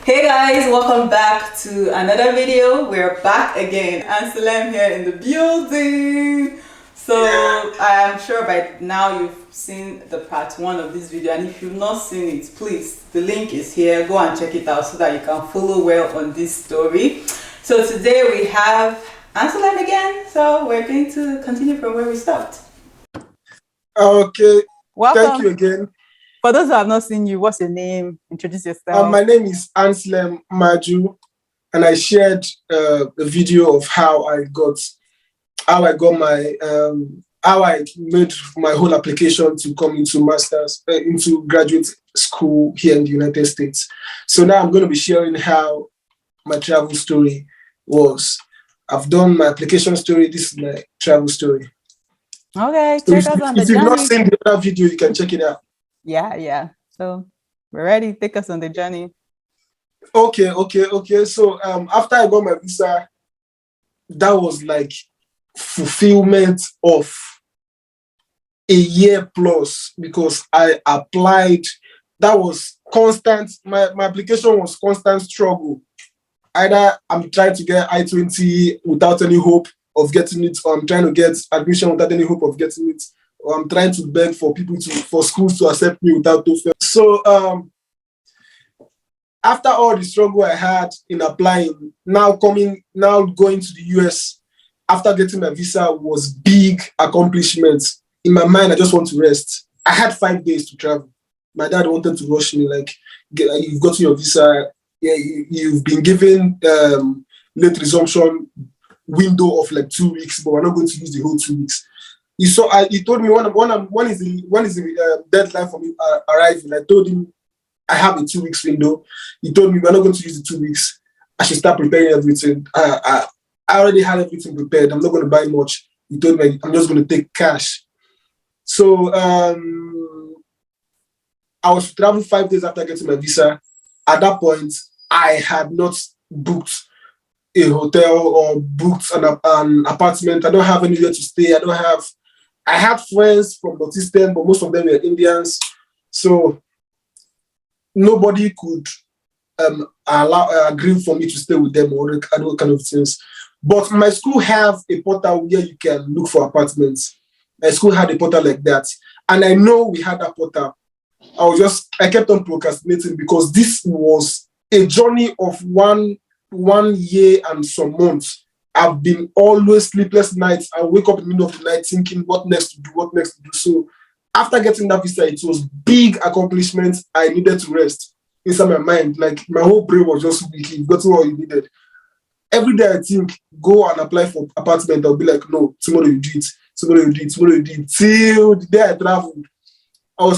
Hey guys, welcome back to another video. We're back again. Anselm here in the building. So I am sure by now you've seen the part one of this video, and if you've not seen it, please, the link is here. Go and check it out so that you can follow well on this story. So today we have Anselm again. So we're going to continue from where we stopped. Okay. Welcome. Thank you again. For those who have not seen you, what's your name? Introduce yourself. My name is Anselm Maju, and I shared a video of how I made my whole application to come into into graduate school here in the United States. So now I'm going to be sharing how my travel story was. I've done my application story. This is my travel story. Okay, So check us on the if you've journey. not seen the other video, you can check it out. Yeah. So we're ready. Take us on the journey. Okay. So after I got my visa, that was like fulfillment of a year plus because I applied. That was constant. My application was constant struggle. Either I'm trying to get I-20 without any hope of getting it, or I'm trying to get admission without any hope of getting it, or I'm trying to beg for schools to accept me without TOEFL. So after all the struggle I had in applying, now going to the US after getting my visa was big accomplishment. In my mind, I just want to rest. I had 5 days to travel. My dad wanted to rush me, like, you've got your visa, yeah, you've been given late resumption window of like 2 weeks, but we're not going to use the whole 2 weeks. He told me when is the deadline for me arriving. I told him I have a 2 weeks window. He told me we're not going to use the 2 weeks. I should start preparing everything. I already had everything prepared. I'm not going to buy much. He told me I'm just going to take cash. So I was to travel 5 days after getting my visa. At that point, I had not booked a hotel or booked an apartment. I don't have anywhere to stay. I had friends from Northeastern, but most of them were Indians. So nobody could agree for me to stay with them or other kind of things. But my school have a portal where you can look for apartments. My school had a portal like that. And I know we had that portal. I kept on procrastinating because this was a journey of one year and some months. I've been always sleepless nights. I wake up in the middle of the night thinking what next to do. So after getting that visa, it was big accomplishment. I needed to rest inside my mind. Like my whole brain was just weak. You've gotten what you needed. Every day I think, go and apply for apartment. I'll be like, no, tomorrow you do it. Till the day I traveled. I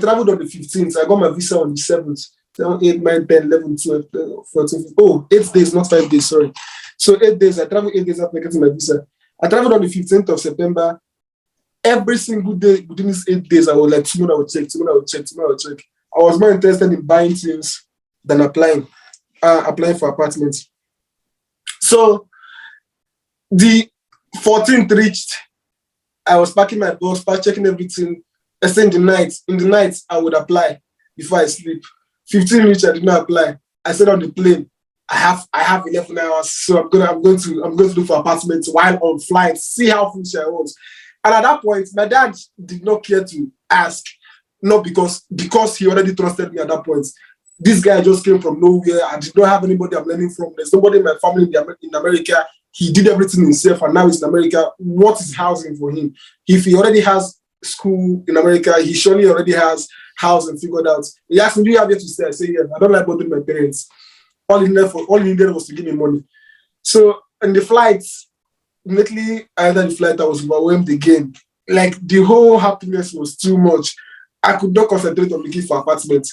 traveled on the 15th. I got my visa on the 7th. 7, 8, 9, 10, 11, 12, 14, 15. Oh, 8 days, not 5 days, sorry. So 8 days, I traveled 8 days after getting my visa. I traveled on the 15th of September. Every single day within these 8 days, I was like, tomorrow I will check. I was more interested in buying things than applying for apartments. So the 14th reached. I was packing my box, checking everything. I said in the night, I would apply before I sleep. 15 reached, I did not apply. I said on the plane, I have 11 hours, so I'm going to look for apartments while on flight, see how foolish I was. And at that point, my dad did not care to ask, not because he already trusted me at that point. This guy just came from nowhere. I did not have anybody I'm learning from. There's nobody in my family in America. He did everything himself, and now he's in America. What is housing for him? If he already has school in America, he surely already has housing figured out. He asked me, do you have yet to stay? I say, yeah, I don't like bothering my parents. All he needed was to give me money. So in the flight, immediately after the flight, I was overwhelmed again. Like the whole happiness was too much. I could not concentrate on looking for apartment.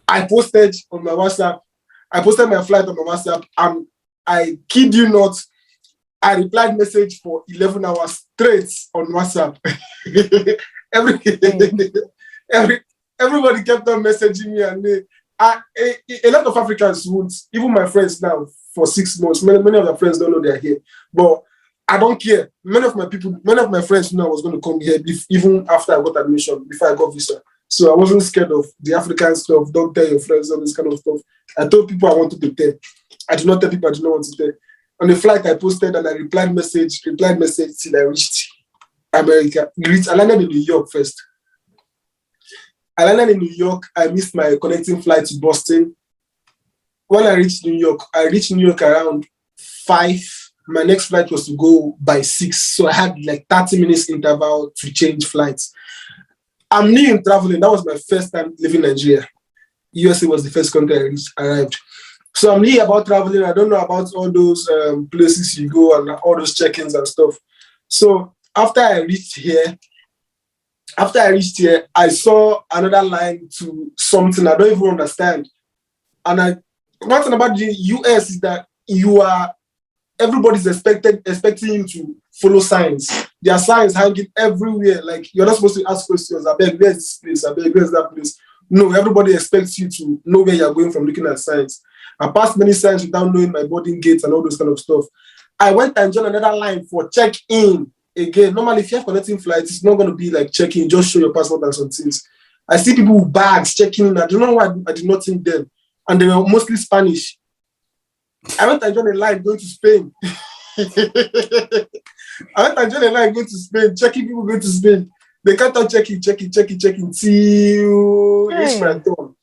I posted on my WhatsApp. I posted my flight on my WhatsApp, and I kid you not, I replied message for 11 hours straight on WhatsApp. Everybody kept on messaging me, and a lot of Africans won't. Even my friends now for 6 months, many of their friends don't know they're here. But I don't care. Many of my friends knew I was going to come here even after I got admission, before I got visa. So I wasn't scared of the African stuff. Don't tell your friends, all this kind of stuff. I told people I wanted to tell. I do not tell people I do not want to tell. On the flight, I posted and I replied message till I reached America. I landed in New York first. I landed in New York. I missed my connecting flight to Boston. When I reached New York around 5. My next flight was to go by 6. So I had like 30 minutes interval to change flights. I'm new in traveling. That was my first time leaving Nigeria. USA was the first country I arrived. So I'm new about traveling. I don't know about all those places you go and all those check-ins and stuff. So after I reached here, I saw another line to something I don't even understand. And one thing about the US is that everybody's expecting you to follow signs. There are signs hanging everywhere. Like, you're not supposed to ask questions. I beg, where's this place? I beg, where's that place? No, everybody expects you to know where you're going from looking at signs. I passed many signs without knowing my boarding gates and all those kind of stuff. I went and joined another line for check-in. Again, normally if you have connecting flights, it's not going to be like check-in, just show your passport and some things. I see people with bags checking in. I don't know why I did not think them. And they were mostly Spanish. I went and joined a line going to Spain. Checking people going to Spain. They kept on checking till it reached my turn.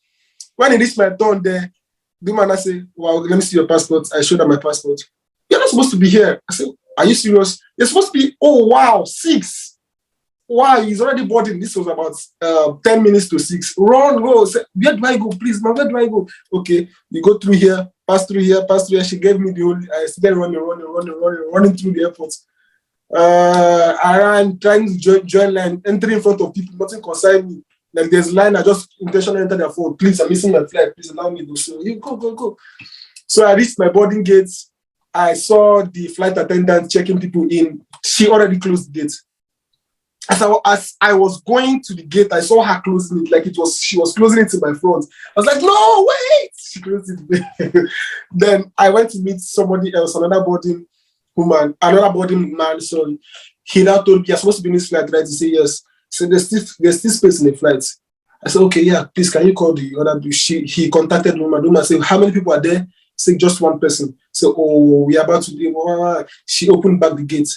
When it reached my turn there, the man I said, well, let me see your passport. I showed her my passport. You're not supposed to be here. I said, are you serious? You're supposed to be, oh wow, 6. Wow, he's already boarding. This was about 10 minutes to 6. Run, go. Say, where do I go? Please, man, where do I go? Okay, you go through here, pass through here. She gave me the whole, I started running through the airport. I ran, trying to join line, entering in front of people, nothing concerned me. Like there's a line, I just intentionally entered their phone. Please, I'm missing my flight. Please allow me to. So you go. So I reached my boarding gates. I saw the flight attendant checking people in. She already closed the gate. As I was going to the gate, I saw her closing it like she was closing it in my front. I was like, no, wait! She closed it. Then I went to meet somebody else, another boarding man. So he now told me, you're supposed to be in this flight, right? He said, yes. So there's still space in the flight. I said, okay, yeah, please, can you call the other? He contacted the woman. The woman said, how many people are there? He said, just one person. So, we're about to do. She opened back the gate.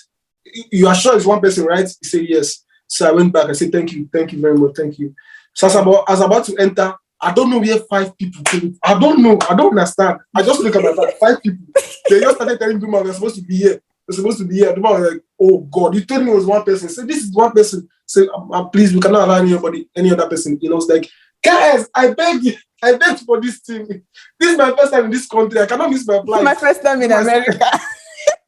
You are sure it's one person, right? He said, yes. So I went back. I said, thank you very much, thank you. So as I was about to enter, I don't know where 5 people came. I don't know. I don't understand. I just look at my back. 5 people. They just started telling the woman they're supposed to be here. The woman was like, oh God, you told me it was one person. So this is one person. So please, we cannot allow any other person. You know, it's like, guys, I beg for this thing. This is my first time in this country. I cannot miss my flight. My first time in America.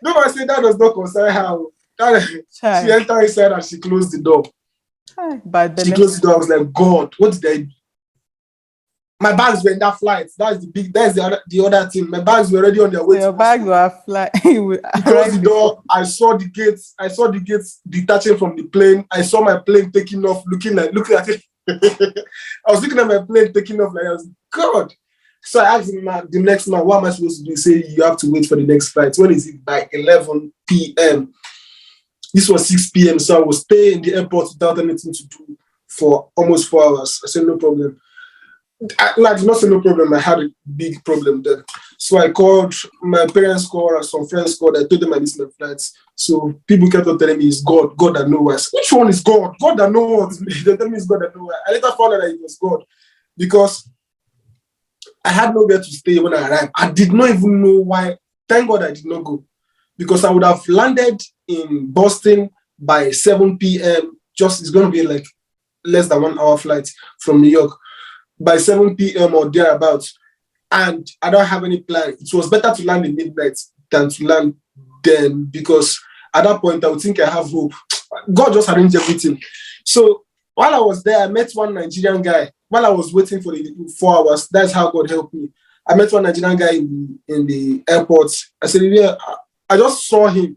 No, I said that does not concern her. She entered inside and she closed the door. She closed the door. I was like, God, what did I do? My bags were in that flight. That's the other thing. My bags were already on their way. So your bags were flying. He closed the door. I saw the gates detaching from the plane. I saw my plane taking off, looking at it. I was looking at my plane taking off, like, I was, God. So I asked the next man, what am I supposed to do? He said, you have to wait for the next flight. When is it? By 11 p.m. This was 6 p.m. So I was staying in the airport without anything to do for almost 4 hours. I said, no problem. I did not say no problem. I had a big problem then. So I called, my parents called, and some friends called. I told them I missed my flights. So people kept on telling me it's God that knows. Which one is God? God that knows. They tell me it's God that knows. I later found out that it was God because I had nowhere to stay when I arrived. I did not even know why. Thank God I did not go because I would have landed in Boston by 7 p.m. It's going to be like less than 1 hour flight from New York. By 7 p.m. or thereabouts, and I don't have any plan. It was better to land in midnight than to land then because at that point I would think I have hope. God just arranged everything. So while I was there, I met one Nigerian guy. While I was waiting for the 4 hours, that's how God helped me. I met one Nigerian guy in the airport. I said, yeah, I just saw him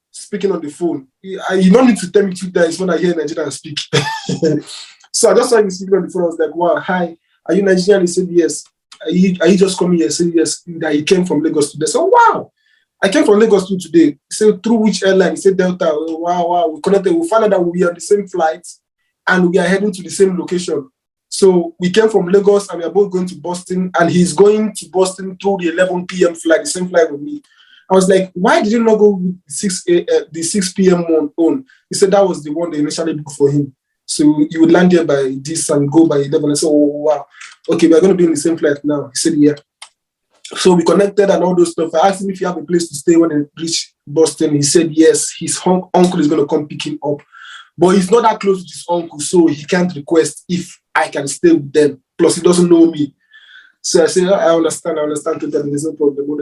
speaking on the phone. You don't need to tell me 2 times when I hear Nigerian speak. So I just saw him speaking on the phone. I was like, wow, hi, are you Nigerian? He said, yes. Are you just coming here? He said, yes. That he came from Lagos today. So, wow, I came from Lagos today. He said, through which airline? He said, Delta. Oh, wow. We connected. We found out that we are on the same flight and we are heading to the same location. So we came from Lagos and we are both going to Boston, and he's going to Boston through the 11 p.m. flight, the same flight with me. I was like, why did you not go with the 6 p.m. one? He said that was the one they initially booked for him. So you would land there by this and go by 11. I said, oh, wow. Okay, we're going to be in the same flight now. He said, yeah. So we connected and all those stuff. I asked him if he have a place to stay when he reached Boston. He said, yes, his uncle is going to come pick him up. But he's not that close with his uncle, so he can't request if I can stay with them. Plus, he doesn't know me. So I said, I understand totally. There's no problem.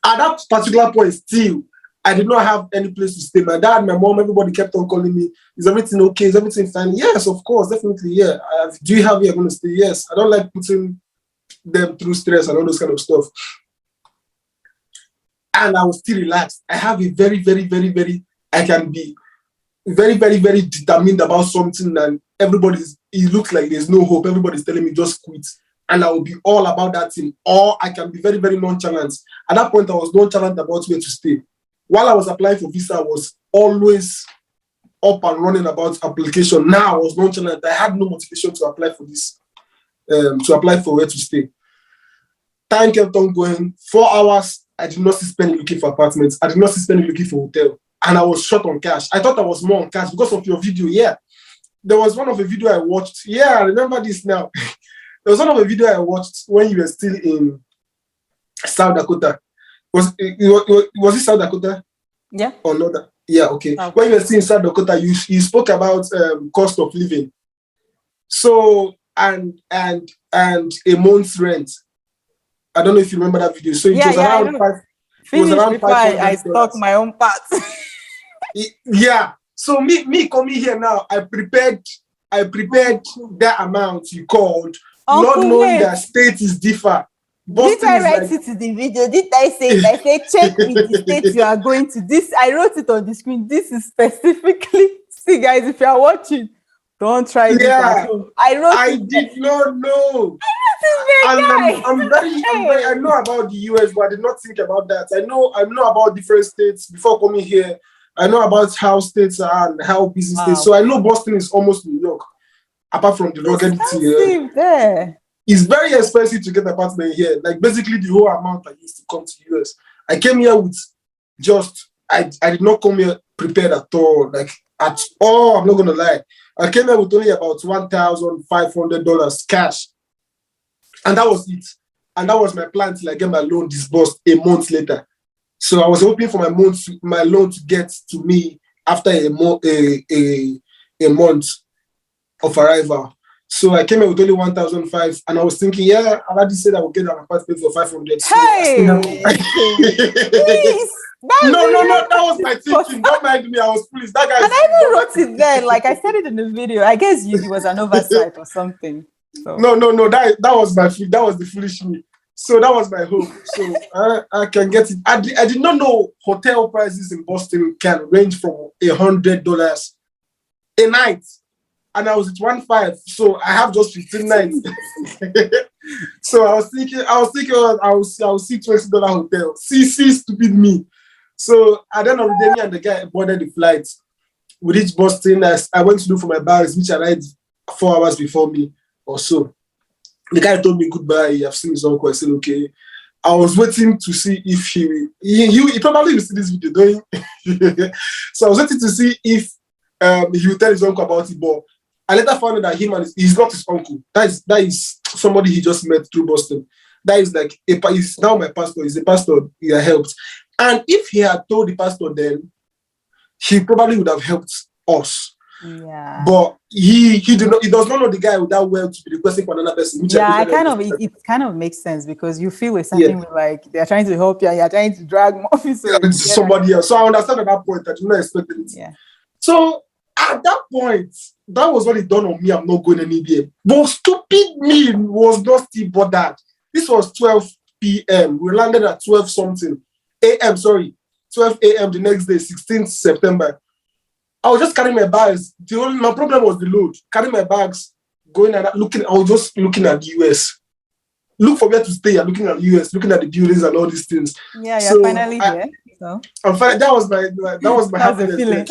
At that particular point, still, I did not have any place to stay. My dad, my mom, everybody kept on calling me. Is everything okay? Is everything fine? Yes, of course, definitely, yeah. Do you have where you're going to stay? Yes. I don't like putting them through stress and all those kind of stuff. And I was still relaxed. I have a very, very, very, very, I can be very, very, very determined about something, and it looks like there's no hope. Everybody's telling me just quit. And I will be all about that thing. Or I can be very, very nonchalant. At that point, I was nonchalant about where to stay. While I was applying for visa, I was always up and running about application. Now I was nonchalant. I had no motivation to apply for this, to apply for where to stay. Time kept on going. 4 hours, I did not see spending looking for apartments. I did not see spending looking for hotel. And I was short on cash. I thought I was more on cash because of your video. Yeah. There was one of a video I watched. Yeah, I remember this now. There was one of a video I watched when you were still in South Dakota. Was it South Dakota? Yeah. Or not? Yeah, okay. When you were still in South Dakota, you spoke about cost of living. So, and a month's rent. I don't know if you remember that video. So it was around five. Finish before I stock my own parts. Yeah. So me coming here now, I prepared that amount you called, not knowing that state is different. Did I write it to the video? Did I say it? I said check with the state you are going to. This I wrote it on the screen. This is specifically. See guys, if you are watching, don't try this at home. I did not know. I know about the US, but I did not think about that. I know about different states before coming here. I know about how states are and how busy states. So I know Boston is almost New York, apart from the ruggedity. There. It's very expensive to get an apartment here. Like basically the whole amount I used to come to US. I came here with I did not come here prepared at all. Like at all, I'm not gonna lie. I came here with only about $1,500 cash. And that was it. And that was my plan till I get my loan disbursed a month later. So I was hoping for my loan to get to me after a month of arrival. So I came here with only 1,500, and I was thinking, yeah, Aladi said I would get an apartment for 500. So please. No, that was my thinking. Don't mind me, I was pleased. That guy. And I even wrote it there, like I said it in the video. I guess it was an oversight or something. So. No, that was that was the foolish me. So that was my hope. So I can get it. I did not know hotel prices in Boston can range from $100 a night. And I was at 1.5, so I have just 15 nights. So I was thinking I will see $20 hotel. See, stupid me. So at the end of the day, me and the guy boarded the flight. We reached Boston. I went to look for my bags, which arrived 4 hours before me or so. The guy told me goodbye. I've seen his uncle. I said okay. I was waiting to see if he probably will see this video, don't you? So I was waiting to see if he will tell his uncle about it, but I later found out that he's not his uncle. That is somebody he just met through Boston. That is like he's now my pastor. He's a pastor. He helped. And if he had told the pastor then, he probably would have helped us. Yeah. But he does not know the guy that well to be requesting for another person. Which it kind of makes sense because you feel it's something like they're trying to help you and you're trying to drag more somebody else. So I understand at that point that you not expect it. Yeah. So at that point, that was what it done on me. I'm not going anywhere. But stupid me was not still bothered. This was 12 p.m. We landed at 12 something a.m. 12 a.m. the next day, 16th September. I was just carrying my bags. My problem was the load. Carrying my bags, going and looking. I was just looking at the US. Look for where to stay. I'm looking at the US, looking at the buildings and all these things. Yeah, you're finally there. So that was my happiness. feeling.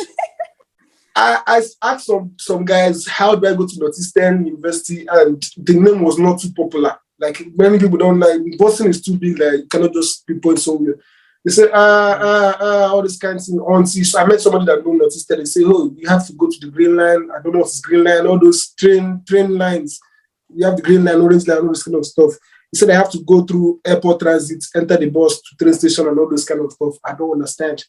I asked some guys, how do I go to Northeastern University? And the name was not too popular. Like many people don't like, Boston is too big, like you cannot just pinpoint somewhere. They say, all this kind of thing. So I met somebody that knows Northeastern. They say, oh, you have to go to the Green Line. I don't know what's Green Line, all those train lines. You have the Green Line, Orange Line, all this kind of stuff. He said I have to go through airport transit, enter the bus to train station and all this kind of stuff. I don't understand.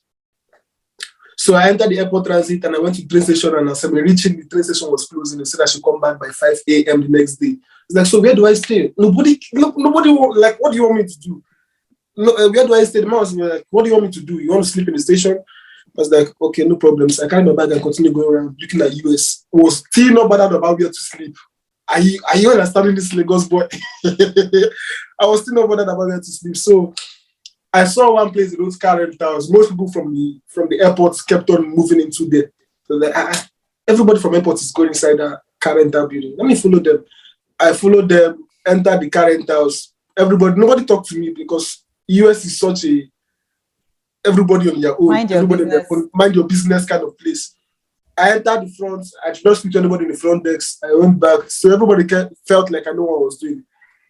So I entered the airport transit and I went to the train station, and as I'm reaching, the train station was closing. They said I should come back by 5 a.m. the next day. It's like, so where do I stay? Nobody, like, what do you want me to do? No, where do I stay? The man was like, what do you want me to do? You want to sleep in the station? I was like, okay, no problems. I carried my bag and continued going around looking at US. I was still not bothered about where to sleep. Are you understanding this Lagos boy? I was still not bothered about where to sleep. So I saw one place, those car rentals. Most people from the airport kept on moving into there. So like, everybody from airport is going inside that car rental building. Let me follow them. I followed them, entered the car rentals. Nobody talked to me because US is such a everybody on their own, mind your business kind of place. I entered the front. I did not speak to anybody in the front desk. I went back, so everybody felt like I know what I was doing.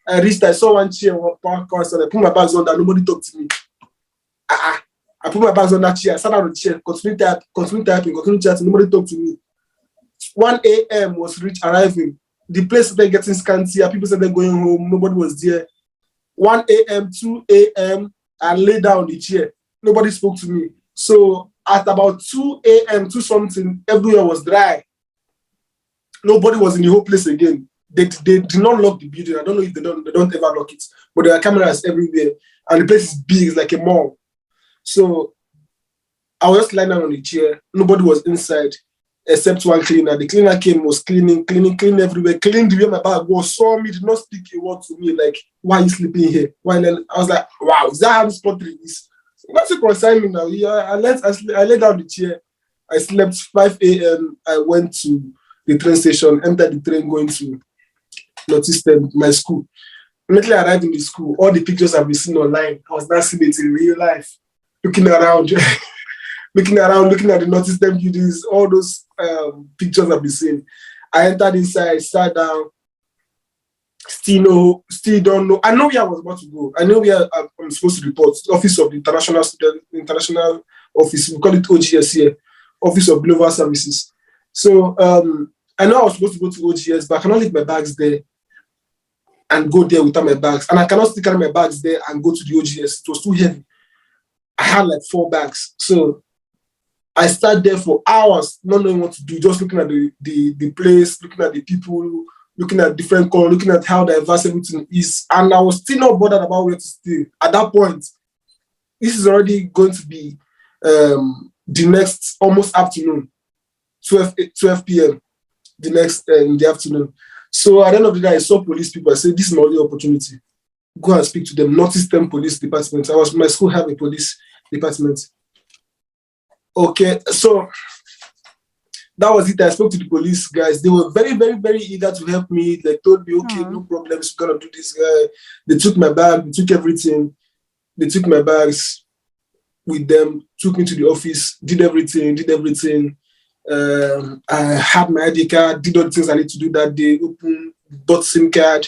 I reached. I saw one chair, one park car, and I put my bags on that. Nobody talked to me. I put my bags on that chair. I sat down on the chair. Continue typing. Continue chatting. Nobody talked to me. 1 a.m. was arriving. The place started getting scantier. People started going home. Nobody was there. 1 a.m., 2 a.m., I lay down on the chair. Nobody spoke to me. So at about 2 a.m., 2 something, everywhere was dry. Nobody was in the whole place again. They did not lock the building. I don't know if they don't ever lock it, but there are cameras everywhere. And the place is big, it's like a mall. So I was just lying down on the chair. Nobody was inside except one cleaner. The cleaner came, was cleaning everywhere, cleaned the way my bag was, saw me, did not speak a word to me, like, why are you sleeping here? Why? Then I was like, wow, is that how this country is? What's it concern me now? Yeah, I laid down the chair. I slept 5 a.m. I went to the train station, entered the train going to Northeastern, my school. Immediately I arrived in the school, all the pictures I've been seeing online, I was not seeing it in real life. Looking around, looking at the Northeastern buildings, all those pictures I've been seeing. I entered inside, sat down, still don't know. I know where I was about to go. I know where I'm supposed to report. Office of the International Office, we call it OGS here, Office of Global Services. So I know I was supposed to go to OGS, but I cannot leave my bags there and go there without my bags. And I cannot still carry my bags there and go to the OGS. It was too heavy. I had like 4 bags. So I sat there for hours, not knowing what to do, just looking at the place, looking at the people, looking at different colors, looking at how diverse everything is. And I was still not bothered about where to stay. At that point, this is already going to be the next almost afternoon, 12 p.m. the next in the afternoon. So at the end of the day, I saw police people. I said, this is my only opportunity. Go and speak to them. Northeastern Police Department. My school have a police department. Okay, so that was it. I spoke to the police guys. They were very, very, very eager to help me. They told me, okay, no problems, we're gonna do this. They took my bag, they took everything. They took my bags with them, took me to the office, did everything. I had my ID card, did all the things I need to do that day, bought SIM card,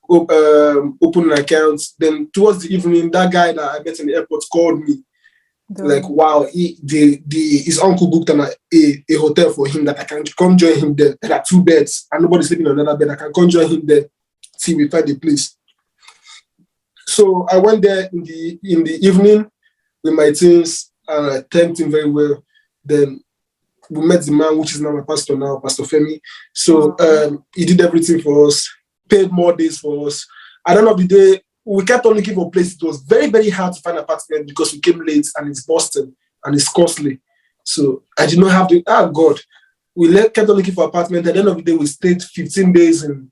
open an account. Then towards the evening, that guy that I met in the airport called me. Like, wow, his uncle booked a hotel for him that I can come join him there. There are 2 beds and nobody's sleeping on another bed. I can come join him there till we find a place. So I went there in the evening with my teams and I thanked him very well. Then we met the man, which is now my pastor now, Pastor Femi. So he did everything for us, paid more days for us. At the end of the day, we kept on looking for places. It was very, very hard to find an apartment because we came late and it's Boston and it's costly. So I did not have to, God. We kept on looking for an apartment. At the end of the day, we stayed 15 days in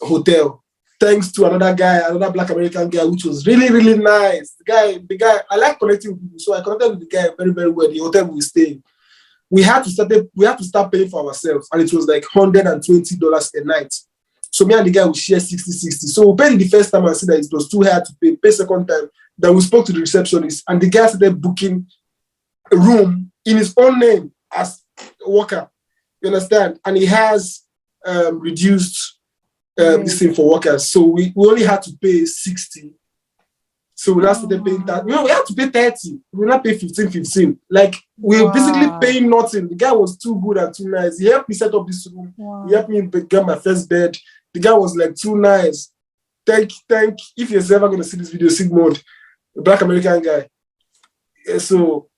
a hotel. Thanks to another Black American guy, which was really, really nice. The guy, I like connecting with people. So I connected with the guy very, very well. The hotel we were staying. We had to start paying for ourselves. And it was like $120 a night. So me and the guy would share 60. So we paid the first time and said that it was too hard to pay second time. Then we spoke to the receptionist and the guy started booking a room in his own name as worker. You understand? And he has reduced this thing for workers. So we only had to pay 60. So we now started paying that. We had to pay 30. We not pay 15. Like we were basically paying nothing. The guy was too good and too nice. He helped me set up this room. He helped me get my first bed. The guy was like too nice. Thank. If you're ever gonna see this video, Sigmund, a Black American guy. So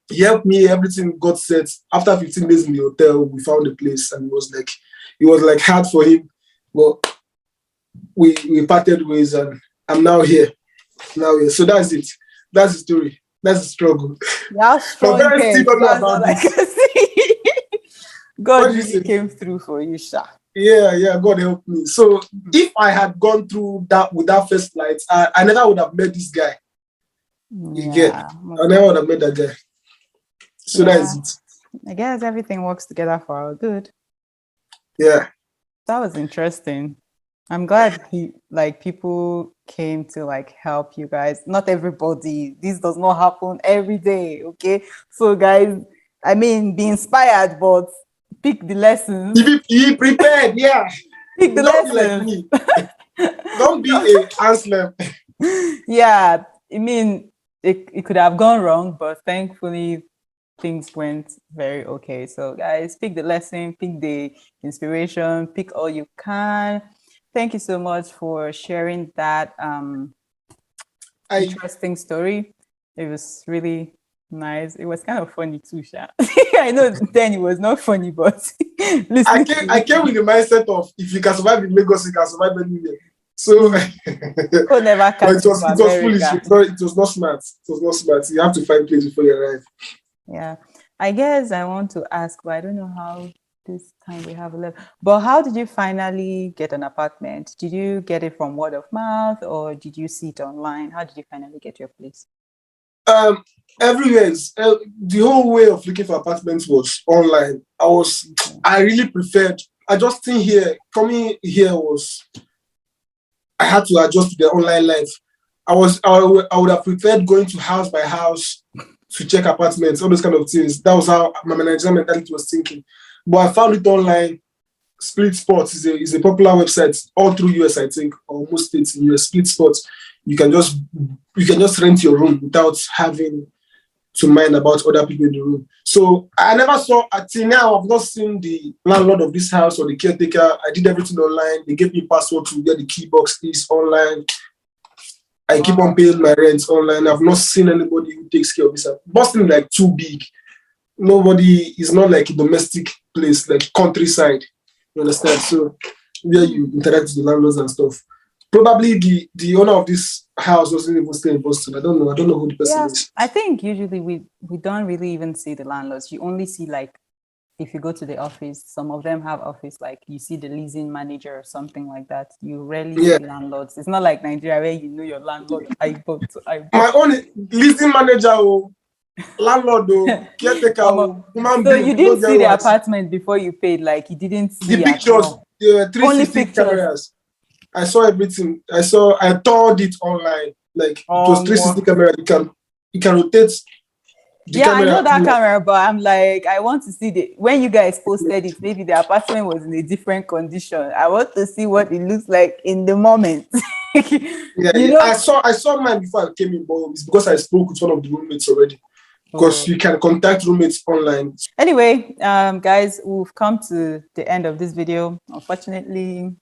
he helped me. Everything got set. After 15 days in the hotel, we found a place, and it was like hard for him, but we parted ways, and I'm now here. So that's it. That's the story. That's the struggle. Yeah, strong. My parents still don't know about this. God really came through for you, Sha. Yeah, God helped me. So if I had gone through that with that first flight, I never would have met this guy. I never would have met that guy. So that is it. I guess everything works together for our good. Yeah. That was interesting. I'm glad people came to help you guys. Not everybody. This does not happen every day. Okay. So guys, I mean, be inspired, but pick the lessons. Be prepared, yeah. Pick the Don't lessons. be like me. Don't be a Anselm. Yeah, I mean, it could have gone wrong, but thankfully things went very okay. So guys, pick the lesson, pick the inspiration, pick all you can. Thank you so much for sharing that interesting story. It was really nice. It was kind of funny too, Sha. I know then it was not funny, but I came with the mindset of if you can survive in Lagos, you can survive anywhere. So could never catch it was foolish. It was not smart. It was not smart. You have to find place before you arrive. Yeah. I guess I want to ask, but I don't know how this time we have left. But how did you finally get an apartment? Did you get it from word of mouth or did you see it online? How did you finally get your place? Everywhere. The whole way of looking for apartments was online. I really preferred. I just think coming here was. I had to adjust to the online life. I would have preferred going to house by house to check apartments, all those kind of things. That was how my Nigerian mentality was thinking. But I found it online. Split Spots is a popular website all through US, I think, or most states in US. Split Spots, you can just rent your room without having to mind about other people in the room. So I never saw, until now, I've not seen the landlord of this house or the caretaker. I did everything online. They gave me password to get the key box keys online. I keep on paying my rent online. I've not seen anybody who takes care of this. Boston is too big. Nobody is not like a domestic place, like countryside. You understand? So where you interact with the landlords and stuff. Probably the owner of this house doesn't even stay in Boston. I don't know who the person is. I think usually we don't really even see the landlords. You only see if you go to the office, some of them have office, you see the leasing manager or something like that. You rarely see landlords. It's not like Nigeria where you know your landlord. My own leasing manager, landlord, caretaker. So you didn't see the apartment before you paid, you didn't see the pictures, the 360 cameras. I saw everything. I toured it online. It was 360 camera. You can rotate the camera. I know that camera, but I'm I want to see when you guys posted it, maybe the apartment was in a different condition. I want to see what it looks like in the moment. I saw mine before I came in, but it's because I spoke with one of the roommates already. Because you can contact roommates online. Anyway, guys, we've come to the end of this video, unfortunately.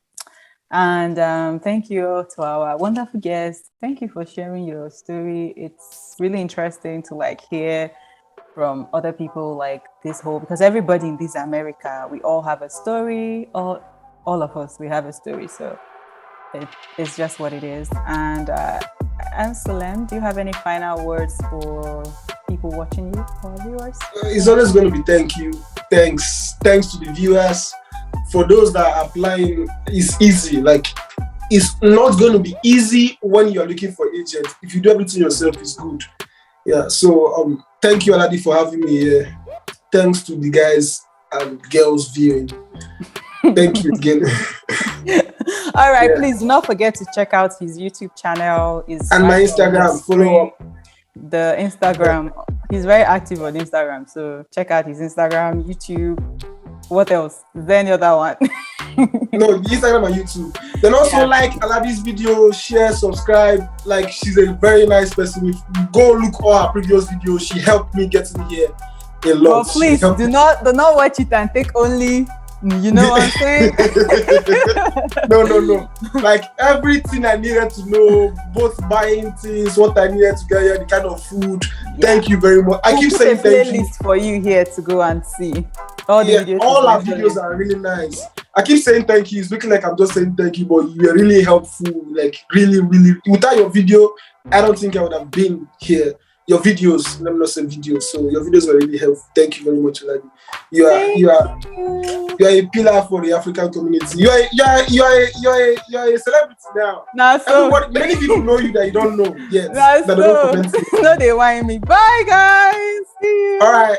And thank you to our wonderful guests. Thank you for sharing your story. It's really interesting to hear from other people this whole, because everybody in this America, we all have a story. All of us, we have a story. So it's just what it is. And Anselm, do you have any final words for people watching you, for our viewers? It's always going to be thank you. Thanks to the viewers. For those that are applying, it's easy. It's not going to be easy when you're looking for agents. If you do everything yourself, it's good. Yeah. So thank you, Aladi, for having me here. Thanks to the guys and girls viewing. Thank you again. All right, please do not forget to check out his YouTube channel. And my Instagram. Follow up. The Instagram. He's very active on Instagram, so check out his Instagram, YouTube. What else? Is there any other one? No, Instagram and YouTube. Then also like Aladi's video, share, subscribe. Like, she's a very nice person. If you go look all her previous videos, she helped me get in here a lot. Oh, please do not watch it and take only. You know what I'm saying? No. Like, everything I needed to know, both buying things, what I needed to get here, the kind of food. Thank you very much. I keep saying thank you. For you here to go and see all the videos. All our videos are really nice. I keep saying thank you. It's looking like I'm just saying thank you, but you were really helpful. Like, really, really. Without your video, I don't think I would have been here. Your videos, let me not say videos. So your videos were really helpful. Thank you very much, Aladi. You are a pillar for the African community. You are a celebrity now. Many people know you that you don't know yet. No, they whine me. Bye, guys. See you. All right.